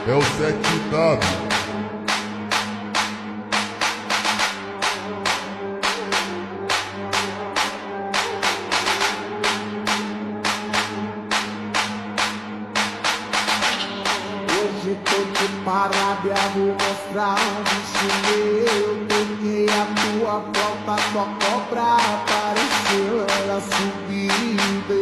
É o 7W. Hoje tô de parada, vou mostrar um bicho meu. Toquei a tua flauta, só cobra apareceu. Ela subida